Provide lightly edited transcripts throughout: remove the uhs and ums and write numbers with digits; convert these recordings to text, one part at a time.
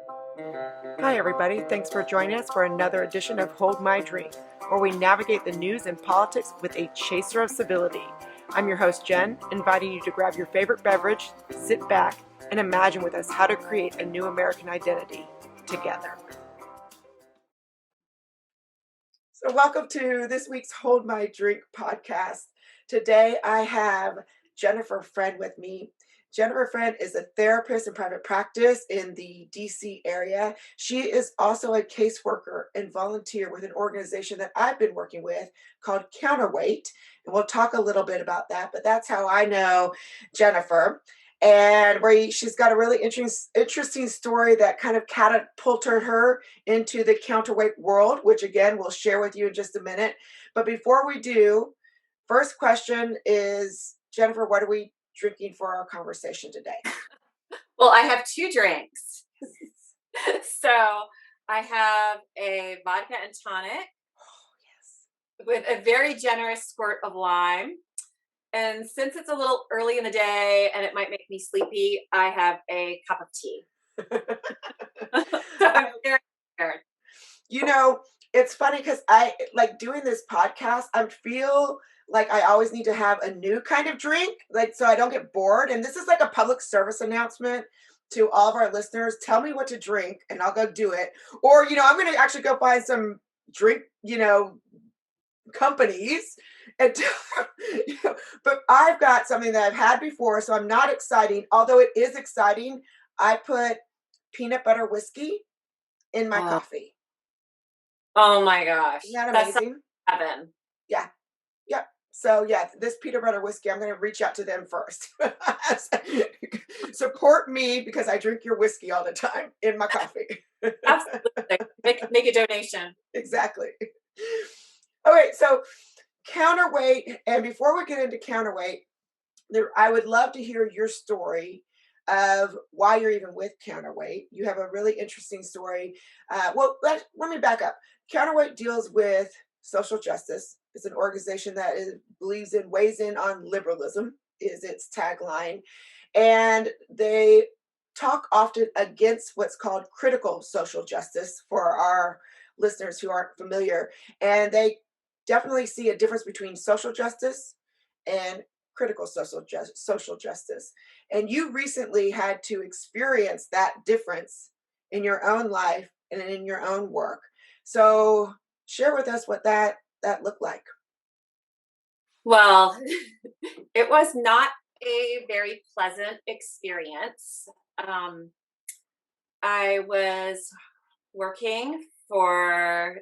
Hi, everybody. Thanks for joining us for another edition of Hold My Drink, where we navigate the news and politics with a chaser of civility. I'm your host, Jen, inviting you to grab your favorite beverage, sit back, and imagine with us how to create a new American identity together. So, welcome to this week's Hold My Drink podcast. Today, I have Jennifer Friend with me. Jennifer Friend is a therapist in private practice in the DC area. She is also a caseworker and volunteer with an organization that I've been working with called Counterweight. And we'll talk a little bit about that, but that's how I know Jennifer. And where she's got a really interesting story that kind of catapulted her into the counterweight world, which again, we'll share with you in just a minute. But before we do, first question is, Jennifer, what are we drinking for our conversation today? Well, I have two drinks. So I have a vodka and tonic with a very generous squirt of lime. And since it's a little early in the day and it might make me sleepy, I have a cup of tea. So I'm very prepared. You know, it's funny because I like doing this podcast. I feel like I always need to have a new kind of drink, like so I don't get bored. And this is like a public service announcement to all of our listeners. Tell me what to drink and I'll go do it. Or, I'm going to actually go find some drink, companies and but I've got something that I've had before, so I'm not exciting. Although it is exciting, I put peanut butter whiskey in my Oh, coffee. oh my gosh. Isn't that That's amazing? heaven. Yeah. Yep. So yeah, this peanut butter whiskey, I'm going to reach out to them first. Support me because I drink your whiskey all the time in my coffee. Absolutely. Make a donation. Exactly. All right. So counterweight, and before we get into counterweight, I would love to hear your story of why you're even with Counterweight. You have a really interesting story. Let me back up. Counterweight deals with social justice. It's an organization that believes in weighs in on liberalism is its tagline, and they talk often against what's called critical social justice for our listeners who aren't familiar, and they definitely see a difference between social justice and critical social justice. And you recently had to experience that difference in your own life and in your own work. So share with us what that looked like. Well, it was not a very pleasant experience. Um, I was working for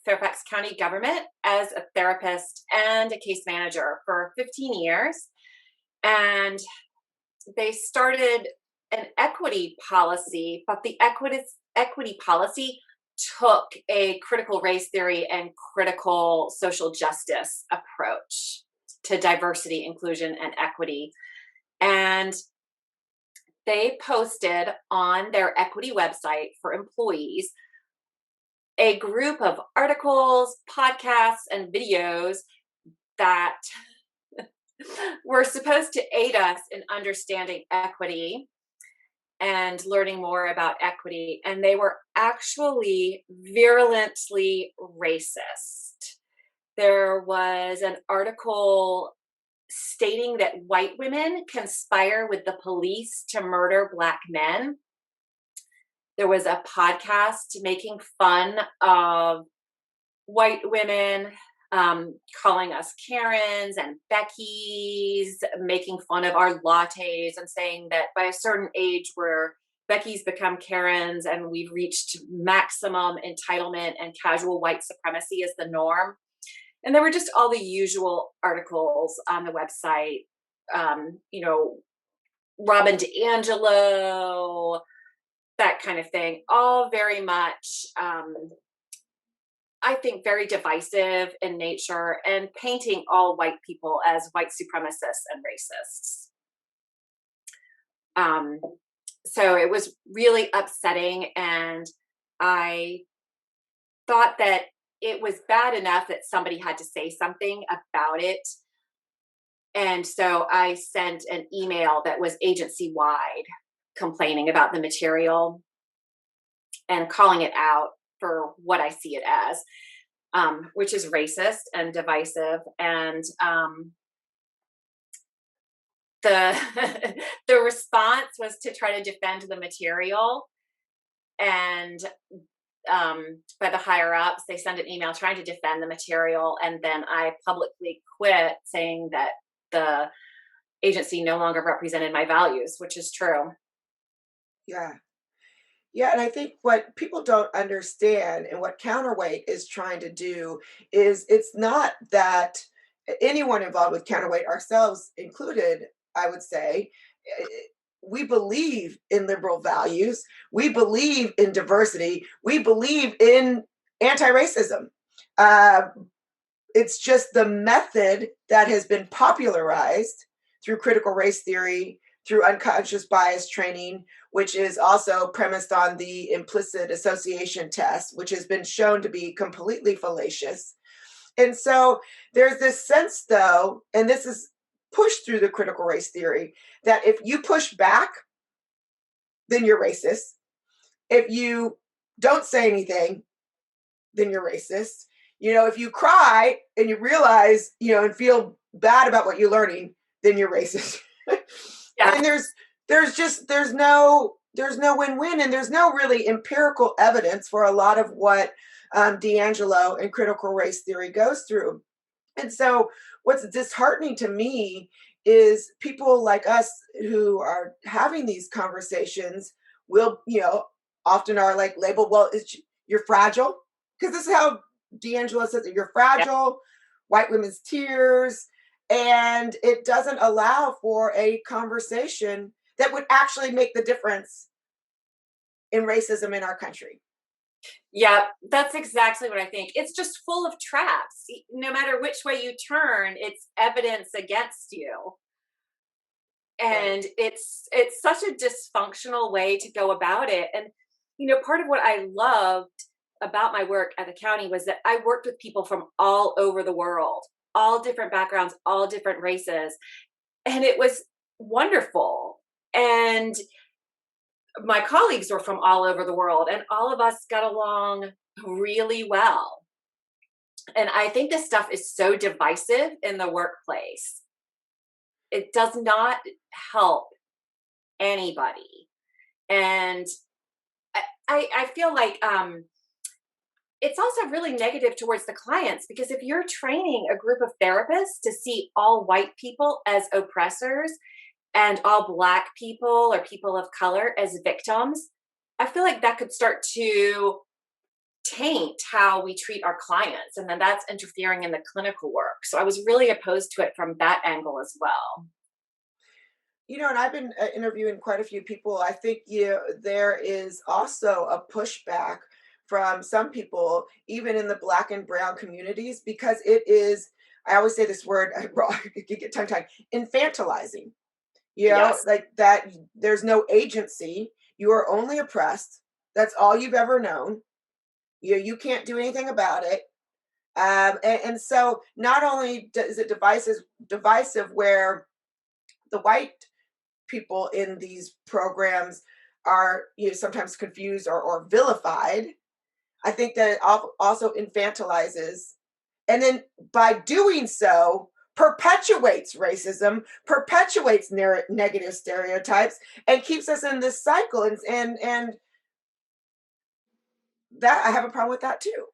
Fairfax County government as a therapist and a case manager for 15 years. And they started an equity policy, but the equity policy took a critical race theory and critical social justice approach to diversity, inclusion, and equity. And they posted on their equity website for employees a group of articles, podcasts, and videos that were supposed to aid us in understanding equity and learning more about equity. And they were actually virulently racist. There was an article stating that white women conspire with the police to murder Black men. There was a podcast making fun of white women, calling us Karens and Beckys, making fun of our lattes and saying that by a certain age where Beckys become Karens and we've reached maximum entitlement and casual white supremacy is the norm. And there were just all the usual articles on the website, Robin DiAngelo, that kind of thing, all very much, I think, very divisive in nature and painting all white people as white supremacists and racists. So it was really upsetting, and I thought that it was bad enough that somebody had to say something about it. And so I sent an email that was agency-wide complaining about the material. and calling it out for what I see it as, which is racist and divisive. And the the response was to try to defend the material, and by the higher ups, they send an email trying to defend the material, and then I publicly quit, saying that the agency no longer represented my values, which is true. Yeah. Yeah, and I think what people don't understand and what Counterweight is trying to do is it's not that anyone involved with Counterweight, ourselves included, I would say, eh, we believe in liberal values. We believe in diversity. We believe in anti-racism. Uh, it's just the method that has been popularized through critical race theory, through unconscious bias training, which is also premised on the implicit association test, which has been shown to be completely fallacious. And so there's this sense, though, and this is pushed through the critical race theory, that if you push back, then you're racist. If you don't say anything, then you're racist. If you cry and you realize, and feel bad about what you're learning, then you're racist. Yeah. And there's no win-win, and there's no really empirical evidence for a lot of what D'Angelo and critical race theory goes through. And so what's disheartening to me is people like us who are having these conversations will, often are like labeled, well, you're fragile. Because this is how D'Angelo says it, you're Yeah. fragile, white women's tears. And it doesn't allow for a conversation that would actually make the difference in racism in our country. Yeah, that's exactly what I think. It's just full of traps. No matter which way you turn, it's evidence against you. Right. And it's such a dysfunctional way to go about it. And part of what I loved about my work at the county was that I worked with people from all over the world, all different backgrounds, all different races, and it was wonderful. And my colleagues were from all over the world, and all of us got along really well. And I think this stuff is so divisive in the workplace. It does not help anybody. And I feel like it's also really negative towards the clients, because if you're training a group of therapists to see all white people as oppressors and all Black people or people of color as victims, I feel like that could start to taint how we treat our clients. And then that's interfering in the clinical work. So I was really opposed to it from that angle as well. And I've been interviewing quite a few people. I think there is also a pushback from some people, even in the Black and Brown communities, because it is, I always say this word, I get tongue tied, infantilizing. Yes. Like that, there's no agency. You are only oppressed. That's all you've ever known. You can't do anything about it. And so not only is it divisive where the white people in these programs are sometimes confused or vilified. I think that it also infantilizes, and then by doing so perpetuates racism, perpetuates negative stereotypes, and keeps us in this cycle. And that I have a problem with that too.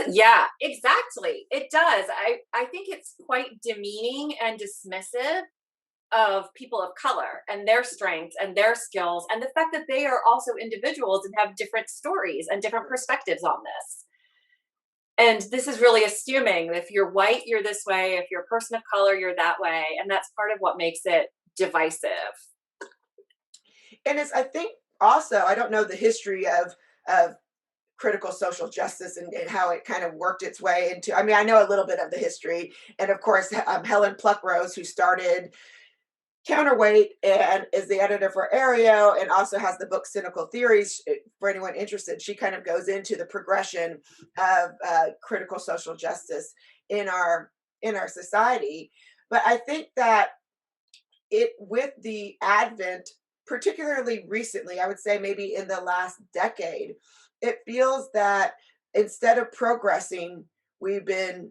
Yeah, exactly. It does. I think it's quite demeaning and dismissive of people of color and their strengths and their skills, and the fact that they are also individuals and have different stories and different perspectives on this. And this is really assuming that if you're white, you're this way, if you're a person of color, you're that way. And that's part of what makes it divisive. And it's, I think, also, I don't know the history of critical social justice and how it kind of worked its way into, I mean, I know a little bit of the history. And of course, Helen Pluckrose, who started Counterweight and is the editor for Aereo and also has the book Cynical Theories. For anyone interested, she kind of goes into the progression of critical social justice in our society. But I think that it with the advent particularly recently, I would say maybe in the last decade, it feels that instead of progressing, we've been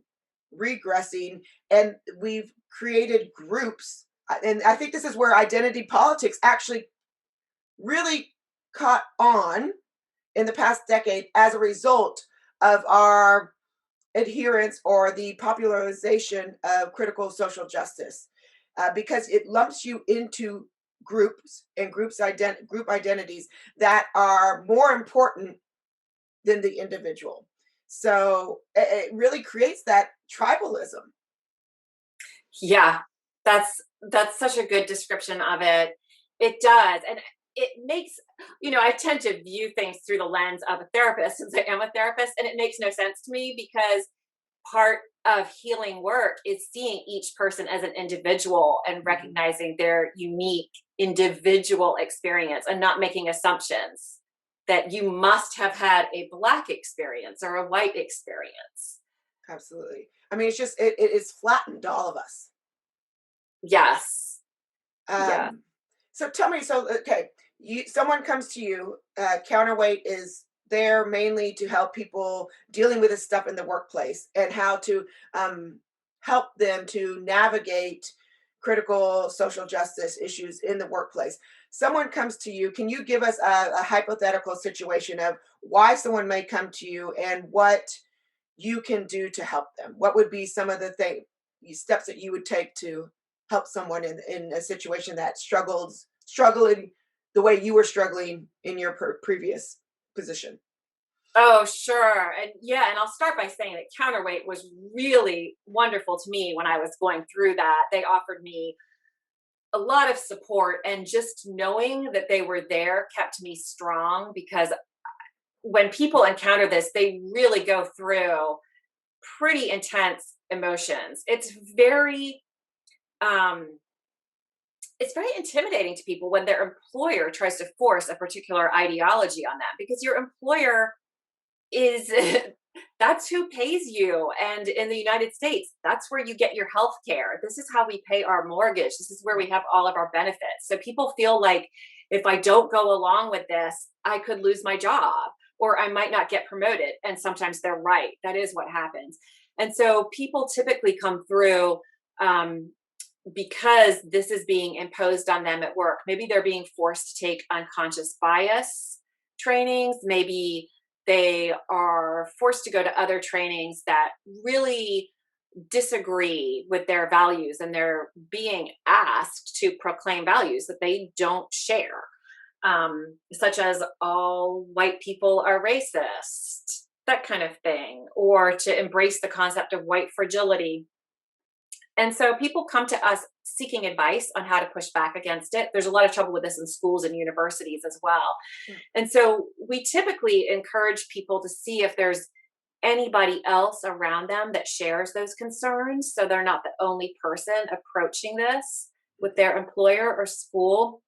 regressing, and we've created groups. And I think this is where identity politics actually really caught on in the past decade as a result of our adherence or the popularization of critical social justice, because it lumps you into groups and group identities that are more important than the individual. So it really creates that tribalism. Yeah, that's such a good description of it. It does. And it makes, I tend to view things through the lens of a therapist since I am a therapist, and it makes no sense to me because part of healing work is seeing each person as an individual and Mhm. recognizing their unique individual experience and not making assumptions that you must have had a black experience or a white experience. Absolutely. I mean, it's just it is flattened all of us. Yes. Yeah. Um, so tell me, so okay, someone comes to you. Counterweight is there mainly to help people dealing with this stuff in the workplace and how to help them to navigate critical social justice issues in the workplace. Someone comes to you. Can you give us a hypothetical situation of why someone may come to you and what you can do to help them? What would be some of the steps that you would take to help someone in a situation that struggling the way you were struggling in your previous position? Oh, sure. And yeah, and I'll start by saying that Counterweight was really wonderful to me when I was going through that. They offered me a lot of support, and just knowing that they were there kept me strong because when people encounter this, they really go through pretty intense emotions. Um it's very intimidating to people when their employer tries to force a particular ideology on them because your employer is that's who pays you, and in the United States that's where you get your health care. This is how we pay our mortgage. This is where we have all of our benefits. So people feel like if I don't go along with this, I could lose my job or I might not get promoted, and sometimes they're right. That is what happens. And so people typically come through um, because this is being imposed on them at work. Maybe they're being forced to take unconscious bias trainings. Maybe they are forced to go to other trainings that really disagree with their values, and they're being asked to proclaim values that they don't share, such as all white people are racist, that kind of thing, or to embrace the concept of white fragility. And so people come to us seeking advice on how to push back against it. There's a lot of trouble with this in schools and universities as well. Mm. And so we typically encourage people to see if there's anybody else around them that shares those concerns. So they're not the only person approaching this with their employer or school.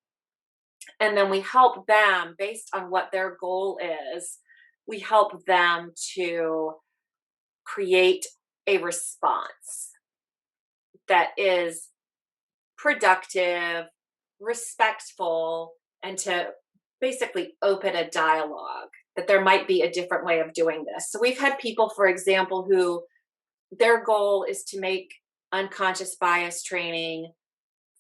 And then we help them based on what their goal is. We help them to create a response that is productive, respectful, and to basically open a dialogue that there might be a different way of doing this. So we've had people, for example, who their goal is to make unconscious bias training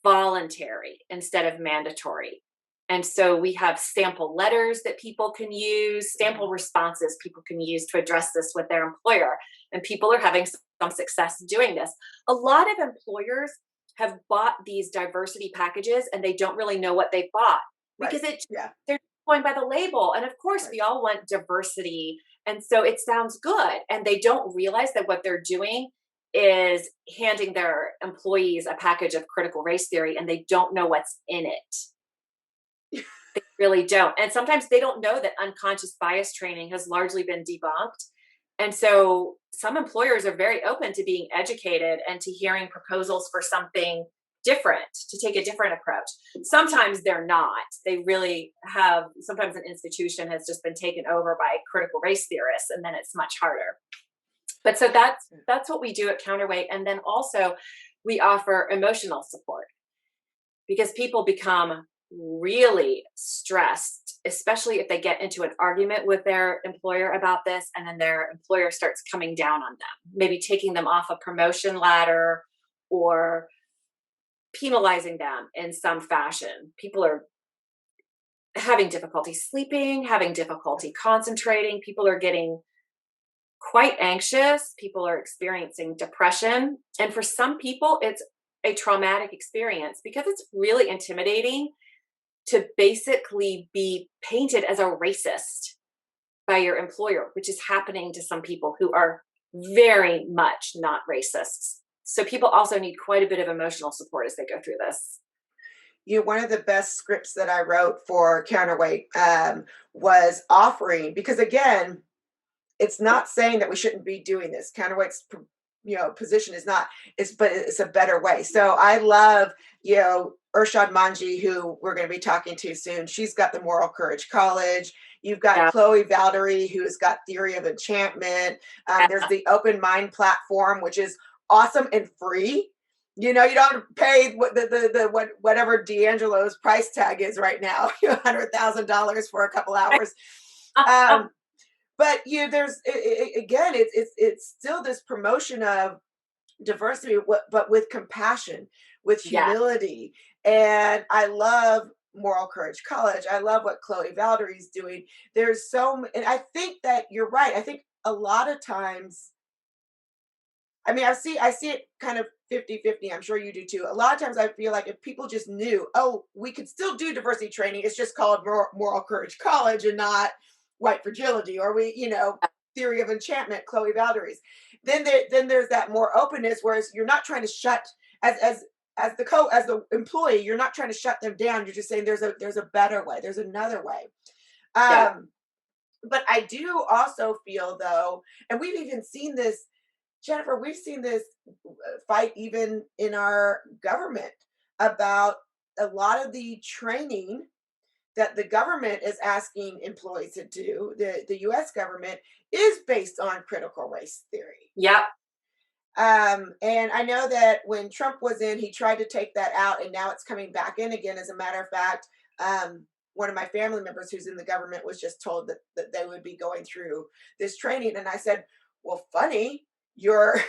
voluntary instead of mandatory. And so we have sample letters that people can use, sample responses people can use to address this with their employer. And people are having some success doing this. A lot of employers have bought these diversity packages and they don't really know what they've bought Right. because Yeah. they're going by the label. And of course, Right. we all want diversity. And so it sounds good. And they don't realize that what they're doing is handing their employees a package of critical race theory and they don't know what's in it. They really don't. And sometimes they don't know that unconscious bias training has largely been debunked. And so some employers are very open to being educated and to hearing proposals for something different, to take a different approach. Sometimes they're not. They really have, sometimes an institution has just been taken over by critical race theorists, and then it's much harder. But so that's what we do at Counterweight. And then also we offer emotional support because people become really stressed, especially if they get into an argument with their employer about this, and then their employer starts coming down on them, maybe taking them off a promotion ladder or penalizing them in some fashion. People are having difficulty sleeping, having difficulty concentrating. People are getting quite anxious. People are experiencing depression. And for some people, it's a traumatic experience because it's really intimidating to basically be painted as a racist by your employer, which is happening to some people who are very much not racists. So people also need quite a bit of emotional support as they go through this. One of the best scripts that I wrote for Counterweight was offering, because again, it's not saying that we shouldn't be doing this. Counterweight's position is not, but it's a better way. So I love, Urshad Manji, who we're going to be talking to soon. She's got the Moral Courage College. You've got Yeah. Chloe Valdery, who's got Theory of Enchantment. There's the Open Mind platform, which is awesome and free. You don't have to pay whatever D'Angelo's price tag is right now, $100,000 for a couple hours. But there's again, it's still this promotion of diversity, but with compassion, with Yeah. humility. And I love Moral Courage College. I love what Chloe Valdery's doing. And I think that you're right. I think a lot of times, I mean, I see it kind of 50-50. I'm sure you do too. A lot of times I feel like if people just knew, oh, we could still do diversity training. It's just called Moral Courage College and not white fragility, or Theory of Enchantment, Chloe Valdery's. Then there's that more openness, whereas you're not trying to shut as the employee, you're not trying to shut them down. You're just saying there's a better way. There's another way. Yeah. But I do also feel though, and we've even seen this, Jennifer, we've seen this fight even in our government about a lot of the training that the government is asking employees to do, the US government, is based on critical race theory. Yep. And I know that when Trump was in, he tried to take that out, and now it's coming back in again. As a matter of fact, one of my family members who's in the government was just told that they would be going through this training. And I said, well, funny, you're,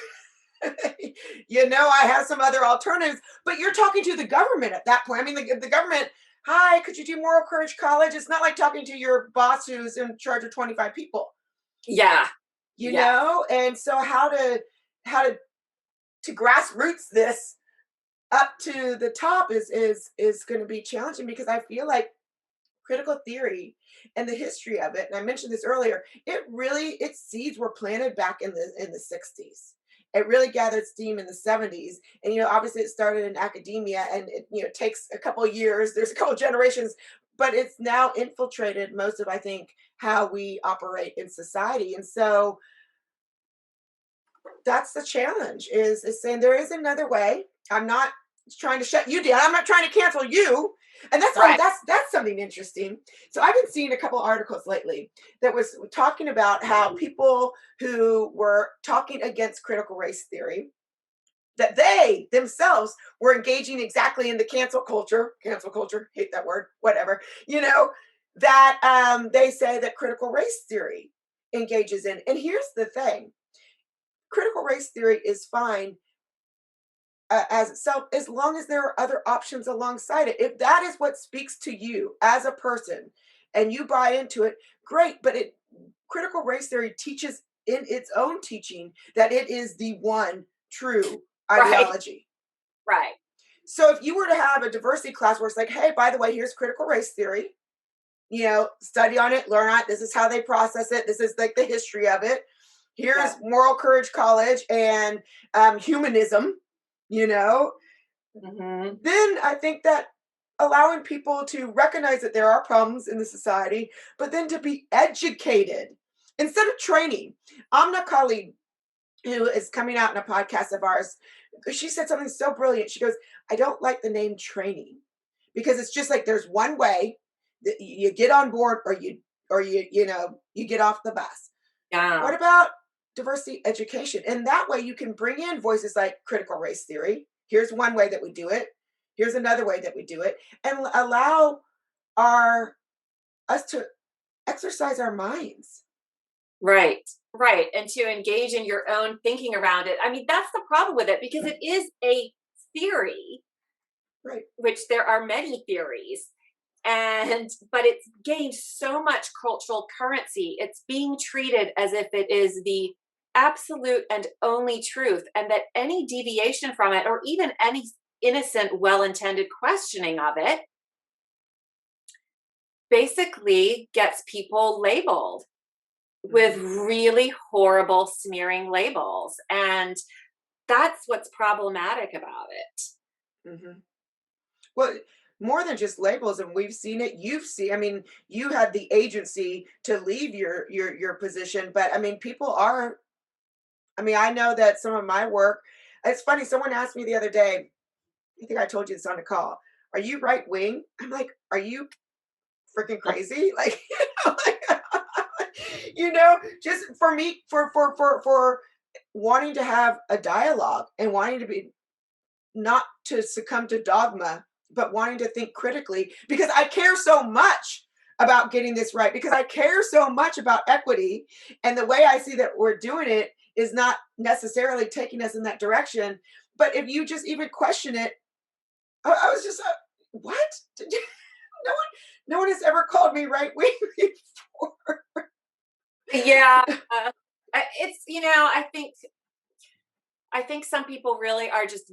I have some other alternatives, but you're talking to the government at that point. I mean, the government, hi, could you do Moral Courage College? It's not like talking to your boss who's in charge of 25 people. Yeah. And so how to grassroots this up to the top is going to be challenging, because I feel like critical theory and the history of it, and I mentioned this earlier, its seeds were planted back in the 60s. It really gathered steam in the 70s, and obviously it started in academia, and it takes a couple of years, there's a couple of generations, but it's now infiltrated most of, I think, how we operate in society. And so that's the challenge, is saying there is another way. I'm not trying to shut you down. I'm not trying to cancel you. And that's Right. that's something interesting. So I've been seeing a couple articles lately that was talking about how people who were talking against critical race theory, that they themselves were engaging exactly in the cancel culture, hate that word, whatever, that they say that critical race theory engages in. And here's the thing. Critical race theory is fine as itself, as long as there are other options alongside it. If that is what speaks to you as a person and you buy into it, great. But critical race theory teaches in its own teaching that it is the one true ideology. Right. So if you were to have a diversity class where it's like, hey, by the way, here's critical race theory, study on it, learn on it. This is how they process it. This is like the history of it. Here's Moral Courage College and humanism, Mm-hmm. Then I think that allowing people to recognize that there are problems in the society, but then to be educated instead of training. Amna Khalid, who is coming out in a podcast of ours, she said something so brilliant. She goes, I don't like the name training, because it's just like there's one way that you get on board, or you get off the bus. Yeah. What about diversity education? And that way you can bring in voices like critical race theory. Here's one way that we do it. Here's another way that we do it, and allow our us to exercise our minds. Right, right. And to engage in your own thinking around it. I mean, that's the problem with it because it is a theory, Right. which there are many theories. And but it's gained so much cultural currency. It's being treated as if it is the absolute and only truth, and that any deviation from it, or even any innocent, well intended questioning of it, basically gets people labeled with Mhm, really horrible smearing labels. And that's what's problematic about it. mhm. Well, more than just labels, and we've seen it. I mean, you had the agency to leave your position, but I mean, people are. I mean, I know that some of my work. It's funny. Someone asked me the other day. I think I told you this on the call. Are you right wing? I'm like, are you freaking crazy? Like, like, just for me, for wanting to have a dialogue and wanting to be not to succumb to dogma, but wanting to think critically because I care so much about getting this right, because I care so much about equity. And the way I see that we're doing it is not necessarily taking us in that direction. But if you just even question it, I was just, what? Did you- no one, no one has ever called me right wing before. Yeah. It's, I think some people really are just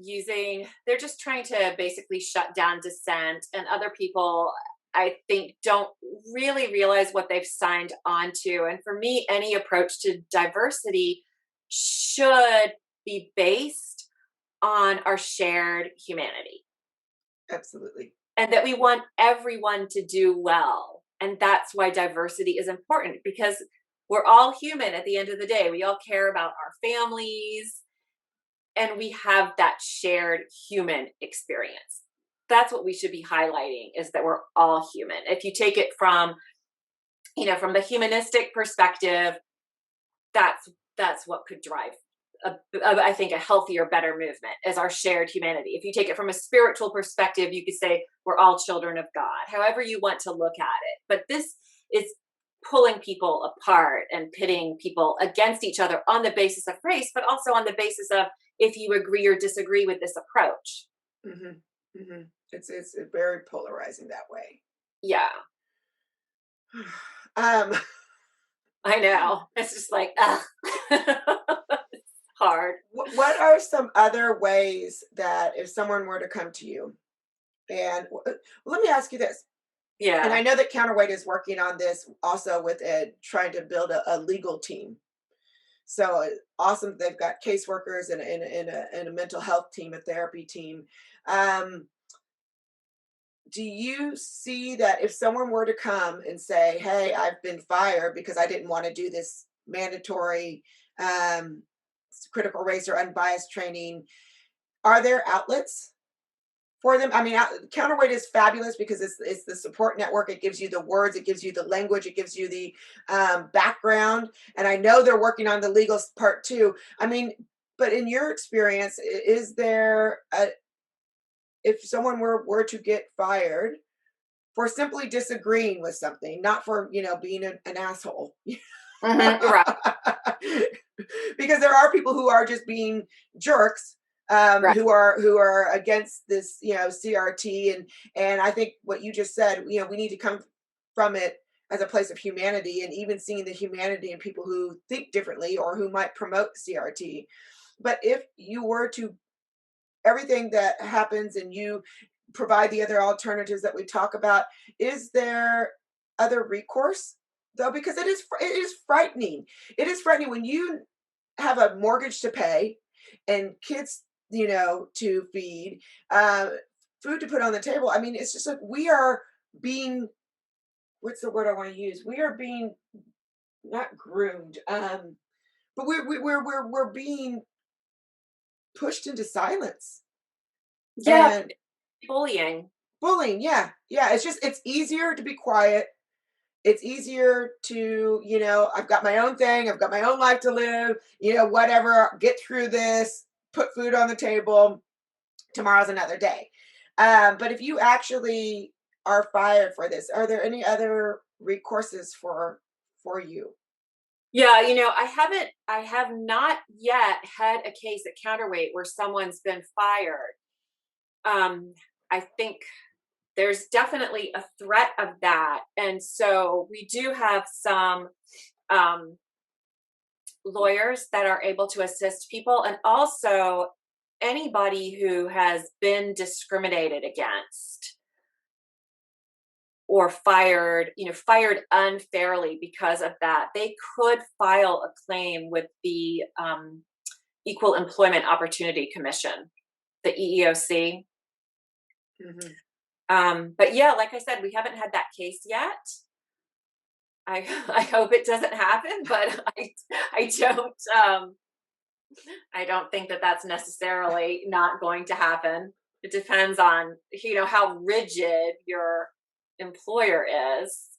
they're just trying to basically shut down dissent, and other people, I think, don't really realize what they've signed on to. And for me, any approach to diversity should be based on our shared humanity, Absolutely. and that we want everyone to do well. And that's why diversity is important, because we're all human at the end of the day. We all care about our families, and we have that shared human experience. That's what we should be highlighting, is that we're all human. If you take it from the humanistic perspective, that's what could drive I think a healthier, better movement, is our shared humanity. If you take it from a spiritual perspective, you could say we're all children of God, however you want to look at it. But this is pulling people apart and pitting people against each other on the basis of race, but also on the basis of if you agree or disagree with this approach. Hmm. Hmm. It's very polarizing that way. Yeah, um, I know. It's just like, ugh. It's hard. what are some other ways that if someone were to come to you and let me ask you this, and I Yeah. know that Counterweight is working on this also with trying to build a legal team. So awesome, they've got caseworkers and a mental health team, a therapy team. Um, do you see that if someone were to come and say, "Hey, I've been fired because I didn't want to do this mandatory um, critical race or unbiased training," are there outlets for them? I mean, Counterweight is fabulous because it's the support network. It gives you the words, it gives you the language, it gives you the background, and I know they're working on the legal part too. I mean, but in your experience, is there a, if someone were to get fired for simply disagreeing with something, not for being an asshole. Right. Because there are people who are just being jerks, Right. who are against this CRT, and I think what you just said, we need to come from it as a place of humanity, and even seeing the humanity in people who think differently or who might promote CRT. But if you were to, everything that happens and you provide the other alternatives that we talk about, is there other recourse though? Because it is frightening. It is frightening when you have a mortgage to pay and kids to feed, uh, food to put on the table. I mean, it's just like we are being, what's the word I want to use, we are being not groomed, but we're being pushed into silence Yeah. and Bullying. bullying. Yeah, yeah, it's easier to be quiet. It's easier to, I've got my own thing, I've got my own life to live, whatever, get through this, put food on the table, tomorrow's another day. But if you actually are fired for this, are there any other recourses for you? Yeah, I have not yet had a case at Counterweight where someone's been fired. Um, I think there's definitely a threat of that. And so we do have some um, lawyers that are able to assist people, and also anybody who has been discriminated against or fired unfairly because of that, they could file a claim with the Equal Employment Opportunity Commission, the EEOC. Mhm. But yeah, like I said, we haven't had that case yet. I I hope it doesn't happen, but I don't think that that's necessarily not going to happen. It depends on how rigid your employer is.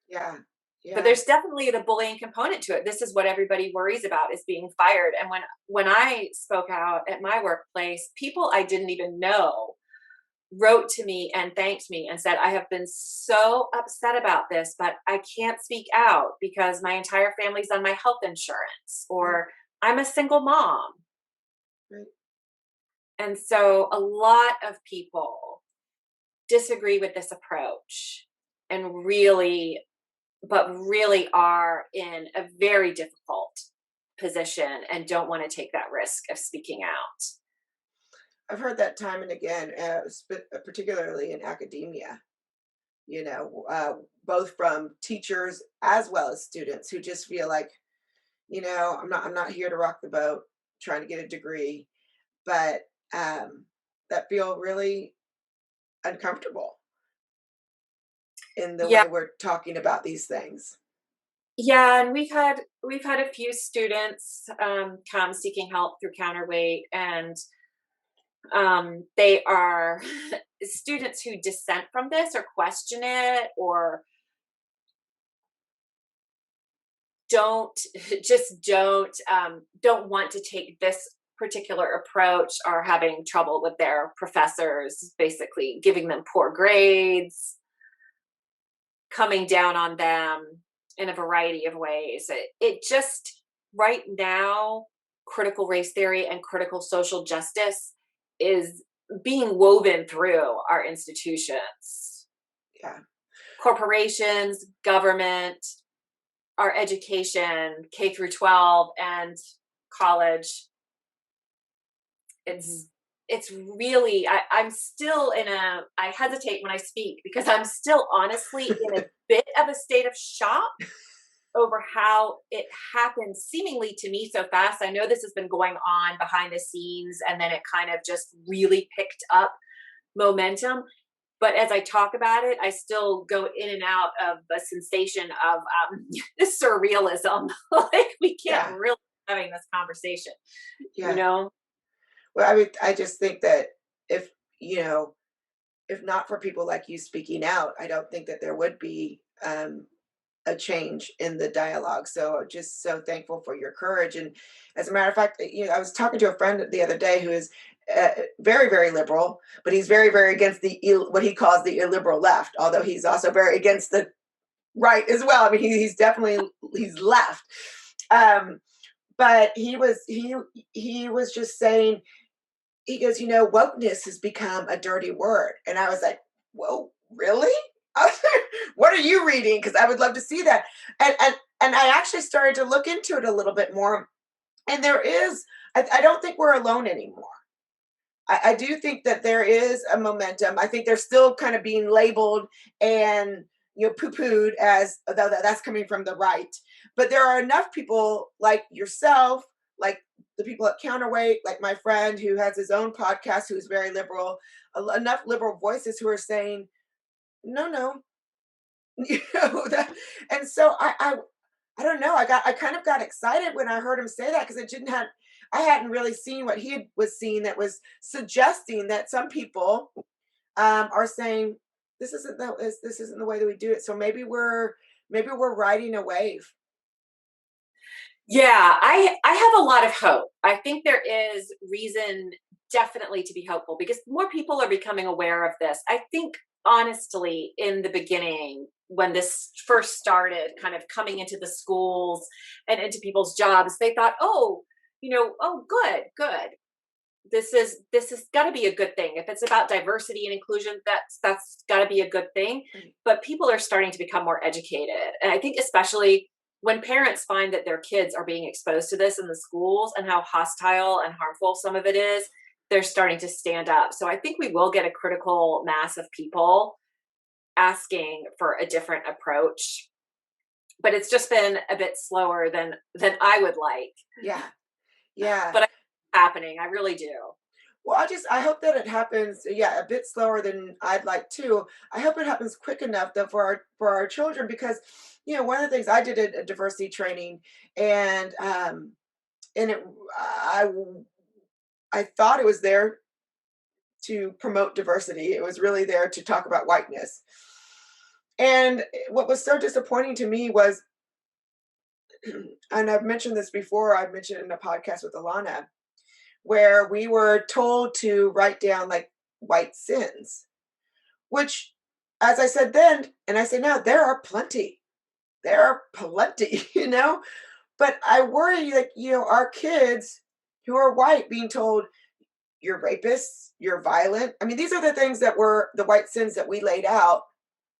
Yeah. But Yeah. there's definitely the bullying component to it. This is what everybody worries about, is being fired. And when I spoke out at my workplace, people I didn't even know wrote to me and thanked me and said, I have been so upset about this, but I can't speak out because my entire family's on my health insurance, Right. or I'm a single mom. Right. And so a lot of people disagree with this approach and really are in a very difficult position and don't want to take that risk of speaking out. I've heard that time and again, particularly in academia, both from teachers as well as students who just feel like, I'm not here to rock the boat, trying to get a degree, but that feel really uncomfortable in the Yeah, way we're talking about these things. yeah, and we've had a few students come seeking help through Counterweight, and they are students who dissent from this or question it, or don't just don't want to take this particular approach, are having trouble with their professors basically giving them poor grades, coming down on them in a variety of ways. It just, right now, critical race theory and critical social justice is being woven through our institutions, Yeah. corporations, government, our education, K through 12 and college. Hmm. It's really, I'm still I hesitate when I speak because I'm still honestly in a bit of a state of shock over how it happened seemingly to me so fast. I know this has been going on behind the scenes, and then it kind of just really picked up momentum. But as I talk about it, I still go in and out of a sensation of this surrealism. Like, we can't Yeah. really be having this conversation, you Yeah. know? Well, I just think that if, you know, if not for people like you speaking out, I don't think that there would be a change in the dialogue. So just so thankful for your courage. And as a matter of fact, I was talking to a friend the other day who is very, very liberal, but he's very, very against what he calls the illiberal left. Although he's also very against the right as well. I mean, he's definitely he's left. Um, but he was just saying, he goes, wokeness has become a dirty word. And I was like, whoa, really? I was like, what are you reading? Because I would love to see that. And I actually started to look into it a little bit more. And there is, I don't think we're alone anymore. I do think that there is a momentum. I think they're still kind of being labeled and poo-pooed as though that's coming from the right. But there are enough people like yourself, like the people at Counterweight, like my friend who has his own podcast who's very liberal, enough liberal voices who are saying, no, no, and so I don't know. I kind of got excited when I heard him say that because I hadn't really seen what was seeing that was suggesting that some people are saying this isn't the way that we do it. So maybe we're riding a wave. Yeah, I have a lot of hope. I think there is reason definitely to be hopeful because more people are becoming aware of this. I think honestly, in the beginning, when this first started kind of coming into the schools and into people's jobs, they thought, oh, oh, good. This is got to be a good thing. If it's about diversity and inclusion, that's got to be a good thing. Right. But people are starting to become more educated, and I think especially when parents find that their kids are being exposed to this in the schools and how hostile and harmful some of it is, they're starting to stand up. So I think we will get a critical mass of people asking for a different approach, but it's just been a bit slower than I would like. Yeah. Yeah. But it's happening. I really do. Well, I hope that it happens, yeah, a bit slower than I'd like to. I hope it happens quick enough that for our children, because one of the things I did a diversity training, and it I I thought it was there to promote diversity. It was really there to talk about whiteness. And what was so disappointing to me was, and I've mentioned this before, I've mentioned it in a podcast with Alana, where we were told to write down like white sins, which, as I said then, and I say now, there are plenty. There are plenty, But I worry, like, our kids who are white being told, you're rapists, you're violent. I mean, these are the things that were the white sins that we laid out,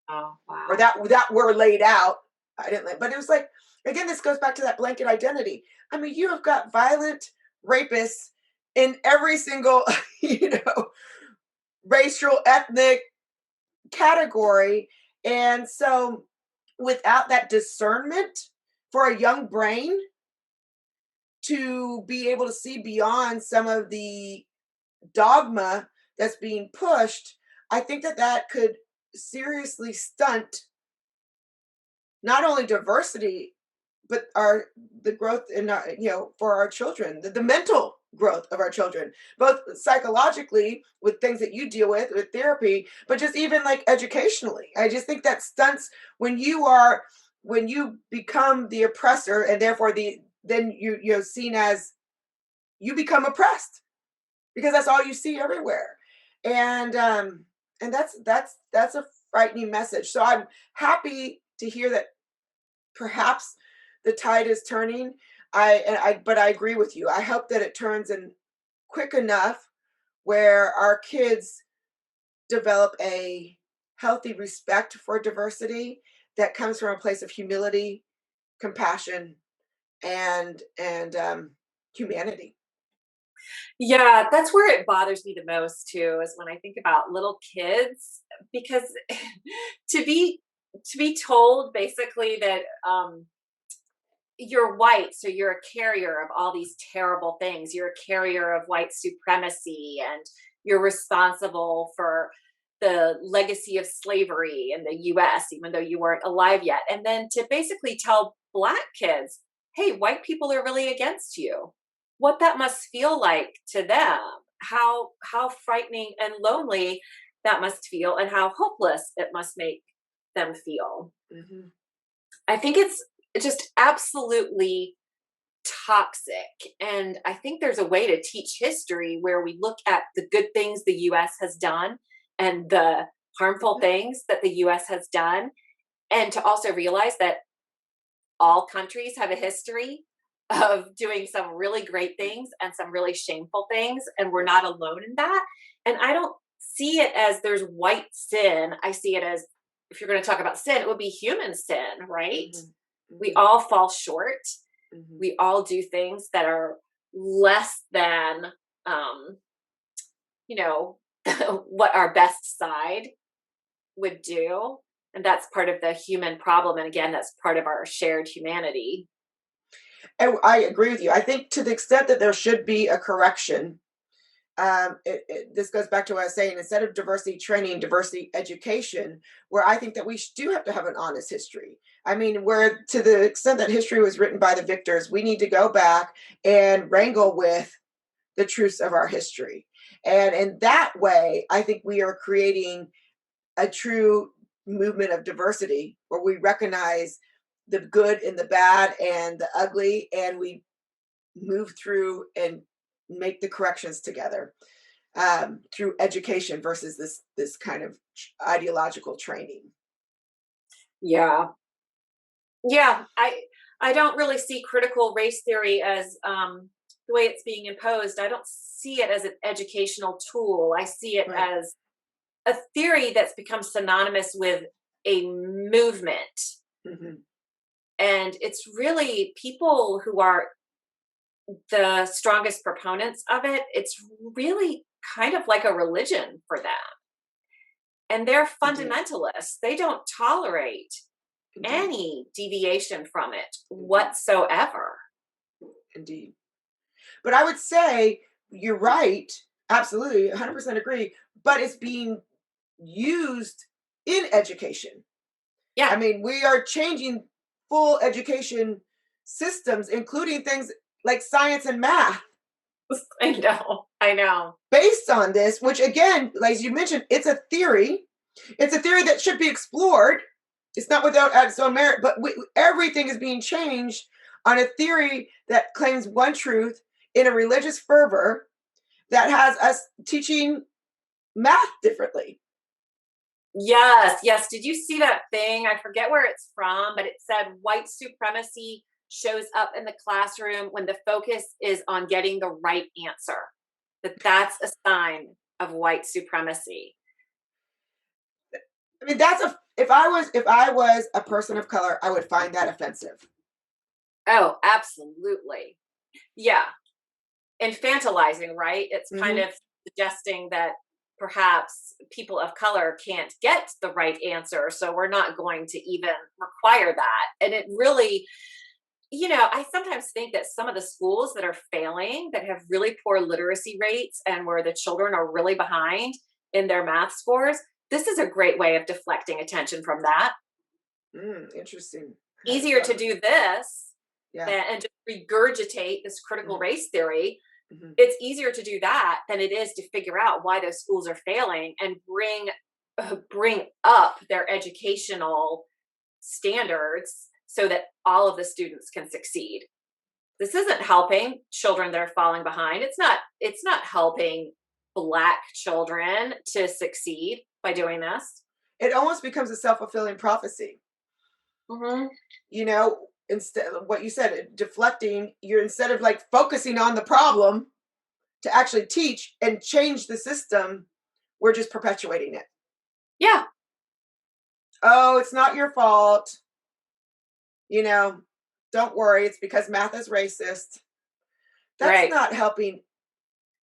Oh, or wow. that were laid out. I didn't, but it was like, again, this goes back to that blanket identity. I mean, you have got violent rapists in every single, you know, racial, ethnic category. And so without that discernment for a young brain to be able to see beyond some of the dogma that's being pushed, I think that could seriously stunt not only diversity, but the growth in for our children, the mental growth of our children, both psychologically with things that you deal with therapy, but just even like educationally. I just think that stunts when you become the oppressor, and therefore then you're seen as, you become oppressed because that's all you see everywhere. And that's a frightening message. So I'm happy to hear that perhaps the tide is turning. But I agree with you. I hope that it turns in quick enough where our kids develop a healthy respect for diversity that comes from a place of humility, compassion, and humanity. Yeah, that's where it bothers me the most too, is when I think about little kids, because to be to be told basically that you're white, so you're a carrier of all these terrible things. You're a carrier of white supremacy, and you're responsible for the legacy of slavery in the US, even though you weren't alive yet. And then to basically tell Black kids, hey, white people are really against you. What that must feel like to them, how frightening and lonely that must feel, and how hopeless it must make them feel. Hmm. I think it's just absolutely toxic. And I think there's a way to teach history where we look at the good things the US has done and the harmful things that the US has done. And to also realize that all countries have a history of doing some really great things and some really shameful things. And we're not alone in that. And I don't see it as there's white sin. I see it as, if you're going to talk about sin, it would be human sin, right? Hmm. We Hmm. all fall short. Hmm. We all do things that are less than, um, you know, what our best side would do. And that's part of the human problem. And again, that's part of our shared humanity. And I agree with you. I think to the extent that there should be a correction, this goes back to what I was saying. Instead of diversity training, diversity education, where I think that we do have to have an honest history. I mean, where to the extent that history was written by the victors, we need to go back and wrangle with the truths of our history. And in that way, I think we are creating a true movement of diversity where we recognize the good and the bad and the ugly, and we move through and make the corrections together. through education versus this kind of ideological training. Yeah. Yeah, I don't really see critical race theory as the way it's being imposed. I don't see it as an educational tool. I see it Right. as a theory that's become synonymous with a movement. Hmm. And it's really people who are the strongest proponents of it. It's really kind of like a religion for them. And they're Indeed. fundamentalists. They don't tolerate Indeed. any deviation from it Indeed. whatsoever. Indeed. But I would say you're right. Absolutely, 100% agree. But it's being used in education. I Yeah, mean, we are changing full education systems, including things like science and math, I know. I know. based on this, which again, like you mentioned, it's a theory. It's a theory that should be explored. It's not without its own merit, but everything is being changed on a theory that claims one truth in a religious fervor that has us teaching math differently. Yes, yes. Did you see that thing? I forget where it's from, but it said white supremacy shows up in the classroom when the focus is on getting the right answer. That's a sign of white supremacy. I mean, that's a if I was a person of color, I would find that offensive. Oh, absolutely. Yeah. Infantilizing, right? It's kind Hmm. of suggesting that perhaps people of color can't get the right answer, so we're not going to even require that. And it really, I sometimes think that some of the schools that are failing, that have really poor literacy rates and where the children are really behind in their math scores, this is a great way of deflecting attention from that. Interesting. I hadn't Easier thought to of it. do this Yeah. than and just regurgitate this critical Hmm. race theory. Hmm. It's easier to do that than it is to figure out why those schools are failing and bring up their educational standards so that all of the students can succeed. This isn't helping children that are falling behind. It's not helping black children to succeed by doing this. It almost becomes a self-fulfilling prophecy. Hmm. Instead of what you said, deflecting, you're instead of like focusing on the problem to actually teach and change the system, we're just perpetuating it. Yeah, Oh, it's not your fault. You know, don't worry, it's because math is racist. That's right. not helping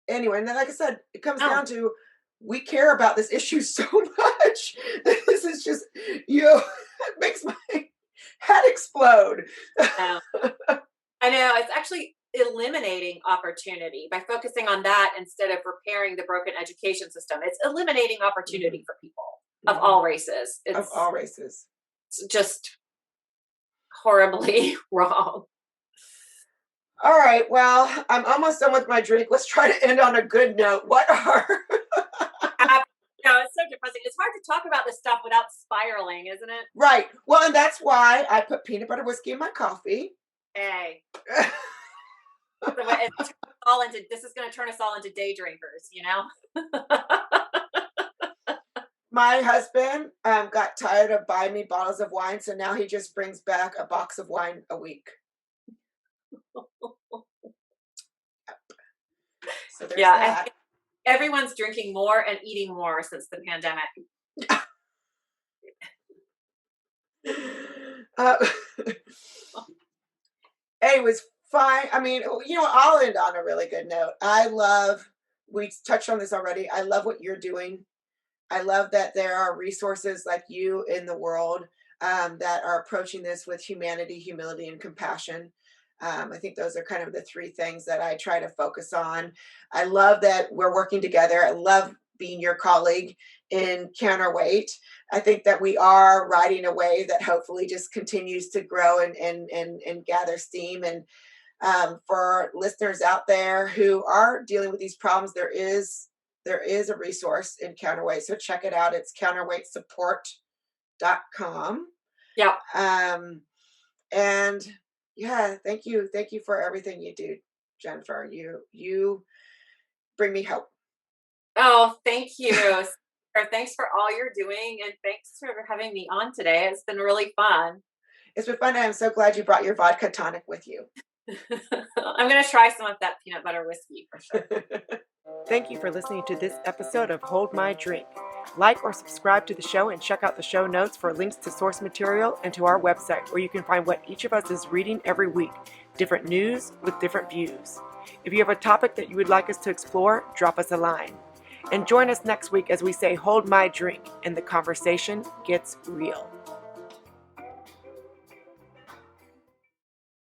anyone. And then, like I said, it comes Oh, down to we care about this issue so much. This is just, it makes my head explode. no. I know, it's actually eliminating opportunity by focusing on that instead of repairing the broken education system. It's eliminating Hmm. opportunity for people of Hmm. all races. Of It's all races. just horribly wrong. All right. Well, I'm almost done with my drink. Let's try to end on a good note. What are Ab- No, it's so depressing. It's hard to talk about this stuff without spiraling, isn't it? right? Well, and that's why I put peanut butter whiskey in my coffee. Hey, the way it turns us all into this is going to turn us all into day drinkers, you know? My husband got tired of buying me bottles of wine, so now he just brings back a box of wine a week. So there's Yeah, and that. everyone's drinking more and eating more since the pandemic. Uh, it was fine. I mean, I'll end on a really good note. We touched on this already. I love what you're doing. I love that there are resources like you in the world that are approaching this with humanity, humility, and compassion. I think those are kind of the three things that I try to focus on. I love that we're working together. I love being your colleague in Counterweight. I think that we are riding a wave that hopefully just continues to grow and gather steam. And for listeners out there who are dealing with these problems, there is a resource in Counterweight. So check it out. It's counterweightsupport.com. Yeah. Um, and yeah, thank you. Thank you for everything you do, Jennifer. You bring me hope. Oh, thank you. Thanks for all you're doing, and thanks for having me on today. It's been really fun. It's been fun. I'm so glad you brought your vodka tonic with you. I'm going to try some of that peanut butter whiskey for sure. Thank you for listening to this episode of Hold My Drink. Like or subscribe to the show and check out the show notes for links to source material and to our website where you can find what each of us is reading every week, different news with different views. If you have a topic that you would like us to explore, drop us a line. And join us next week as we say, hold my drink, and the conversation gets real.